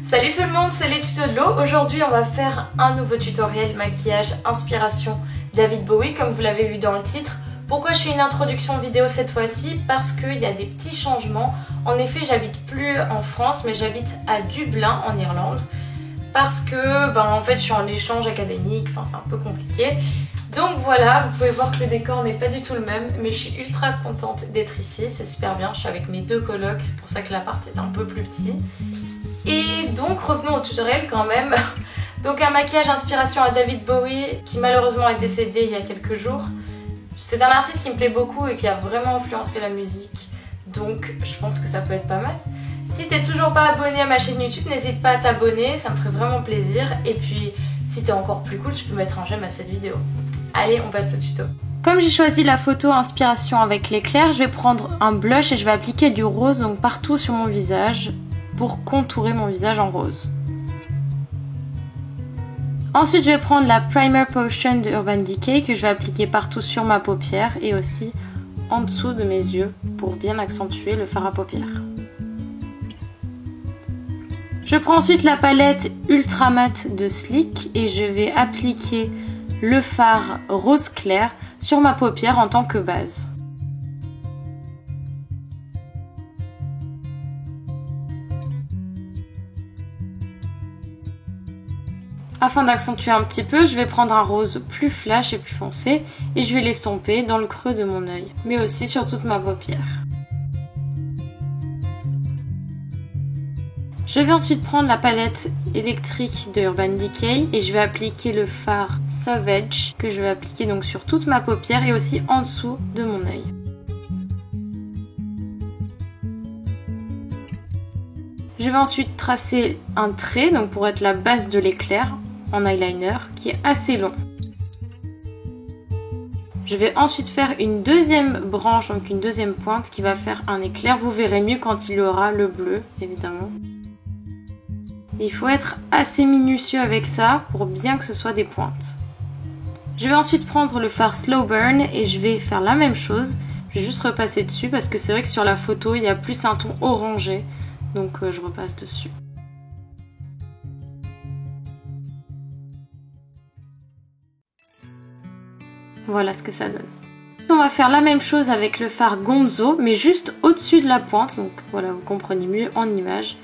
Salut tout le monde, c'est les tutos de l'eau. Aujourd'hui on va faire un nouveau tutoriel maquillage inspiration David Bowie comme vous l'avez vu dans le titre. Pourquoi je fais une introduction vidéo cette fois-ci? Parce qu'il y a des petits changements. En effet, j'habite plus en France mais j'habite à Dublin en Irlande. Parce que en fait je suis en échange académique, enfin c'est un peu compliqué. Donc voilà, vous pouvez voir que le décor n'est pas du tout le même, mais je suis ultra contente d'être ici, c'est super bien. Je suis avec mes deux colocs, c'est pour ça que l'appart est un peu plus petit. Et donc revenons au tutoriel quand même. Donc un maquillage inspiration à David Bowie qui malheureusement est décédé il y a quelques jours. C'est un artiste qui me plaît beaucoup et qui a vraiment influencé la musique. Donc je pense que ça peut être pas mal. Si t'es toujours pas abonné à ma chaîne YouTube, n'hésite pas à t'abonner, ça me ferait vraiment plaisir. Et puis si t'es encore plus cool, tu peux mettre un j'aime à cette vidéo. Allez, on passe au tuto. Comme j'ai choisi la photo inspiration avec l'éclair, je vais prendre un blush et je vais appliquer du rose donc partout sur mon visage pour contourer mon visage en rose. Ensuite, je vais prendre la Primer Potion de Urban Decay que je vais appliquer partout sur ma paupière et aussi en dessous de mes yeux pour bien accentuer le fard à paupières. Je prends ensuite la palette Ultra Matte de Sleek et je vais appliquer le fard rose clair sur ma paupière en tant que base. Afin d'accentuer un petit peu, je vais prendre un rose plus flash et plus foncé et je vais l'estomper dans le creux de mon œil, mais aussi sur toute ma paupière. Je vais ensuite prendre la palette électrique de Urban Decay et je vais appliquer le fard Savage que je vais appliquer donc sur toute ma paupière et aussi en dessous de mon œil. Je vais ensuite tracer un trait donc pour être la base de l'éclair en eyeliner qui est assez long. Je vais ensuite faire une deuxième branche, donc une deuxième pointe qui va faire un éclair. Vous verrez mieux quand il y aura le bleu évidemment. Il faut être assez minutieux avec ça pour bien que ce soit des pointes. Je vais ensuite prendre le fard Slow Burn et je vais faire la même chose. Je vais juste repasser dessus parce que c'est vrai que sur la photo il y a plus un ton orangé. Donc je repasse dessus. Voilà ce que ça donne. On va faire la même chose avec le fard Gonzo mais juste au-dessus de la pointe. Donc voilà, vous comprenez mieux en image.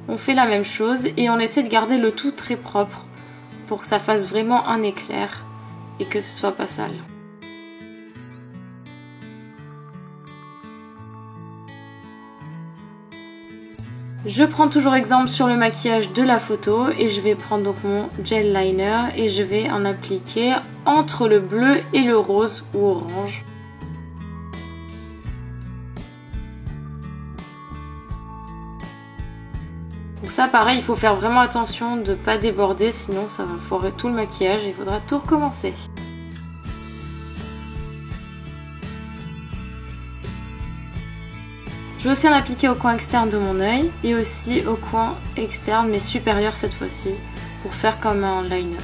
On fait la même chose et on essaie de garder le tout très propre pour que ça fasse vraiment un éclair et que ce soit pas sale. Je prends toujours exemple sur le maquillage de la photo et je vais prendre donc mon gel liner et je vais en appliquer entre le bleu et le rose ou orange. Donc ça pareil, il faut faire vraiment attention de ne pas déborder, sinon ça va foirer tout le maquillage et il faudra tout recommencer. Je vais aussi en appliquer au coin externe de mon œil et aussi au coin externe mais supérieur cette fois-ci pour faire comme un liner.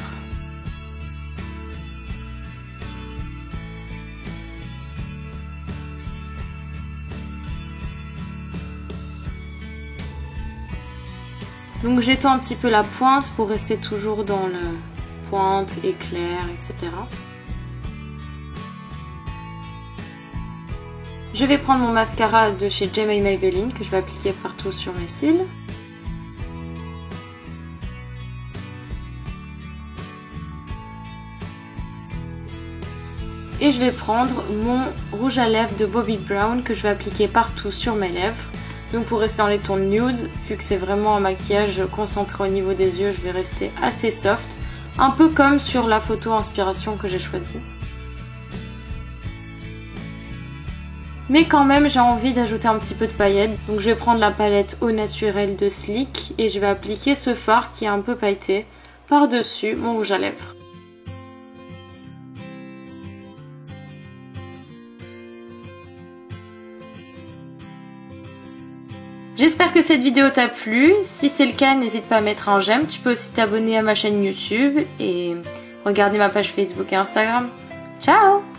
Donc j'étends un petit peu la pointe pour rester toujours dans le pointe, éclair, etc. Je vais prendre mon mascara de chez Jamie Maybelline que je vais appliquer partout sur mes cils. Et je vais prendre mon rouge à lèvres de Bobbi Brown que je vais appliquer partout sur mes lèvres. Donc pour rester dans les tons nude, vu que c'est vraiment un maquillage concentré au niveau des yeux, je vais rester assez soft. Un peu comme sur la photo inspiration que j'ai choisie. Mais quand même j'ai envie d'ajouter un petit peu de paillettes. Donc je vais prendre la palette Au Naturel de Sleek et je vais appliquer ce fard qui est un peu pailleté par-dessus mon rouge à lèvres. J'espère que cette vidéo t'a plu. Si c'est le cas, n'hésite pas à mettre un j'aime. Tu peux aussi t'abonner à ma chaîne YouTube et regarder ma page Facebook et Instagram. Ciao!